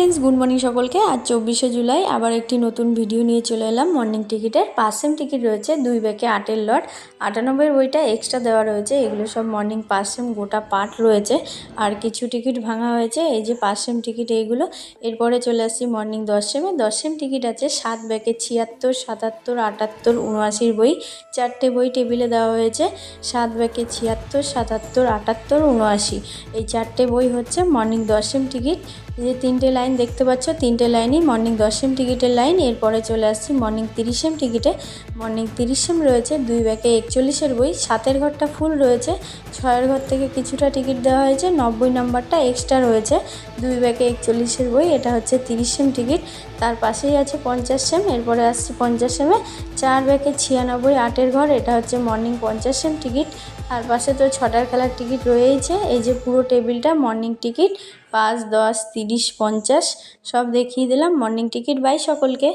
Friends, good morning সকলকে। আজ 24শে জুলাই আবার একটি নতুন ভিডিও নিয়ে চলে এলাম। মর্নিং টিকিটের 5 সেম টিকিট রয়েছে, 2 ব্যাকে 8-এর লট, 98 বইটা এক্সট্রা দেওয়া রয়েছে। এগুলো সব মর্নিং 5 সেম গোটা পার্ট রয়েছে, আর কিছু টিকিট ভাঙা হয়েছে। এই যে 5 সেম টিকিট এইগুলো। এরপরে চলে আসছি মর্নিং 10 সেমে। 10 সেম টিকিট আছে 7 ব্যাকে 76, 77, 78, 79 বই। 4টে বই টেবিলে দেওয়া হয়েছে। 7 ব্যাকে 76, 77, 78, 79 এই 4টে বই হচ্ছে মর্নিং 10 সেম টিকিট। যে 3টে লাইন দেখতে পাচ্ছ, 3টে লাইনই মর্নিং 10 সেম টিকিটের লাইন। এরপরে চলে আসছি মর্নিং 30 সেম টিকিটে। মর্নিং 30 সেম রয়েছে 2 ব্যাকে 41-এর বই। 7-এর ঘরটা ফুল রয়েছে, 6-এর ঘর থেকে কিছুটা টিকিট দেওয়া হয়েছে, 90 নাম্বারটা এক্সট্রা রয়েছে। 2 ব্যাকে 41-এর বই, এটা হচ্ছে 30 সেম টিকিট। তার পাশেই আছে 50 সেম। এরপরে আসছি 50 সেমে, 4 ব্যাকে 96, 8-এর ঘর, এটা হচ্ছে মর্নিং 50 সেম টিকিট। আর পাশে তো 6টার খেলার টিকিট রয়েইছে। এই যে পুরো টেবিলটা মর্নিং টিকিট 5, 10, 30, 50 সব দেখিয়ে দিলাম। মর্নিং টিকিট বাই সকলকে।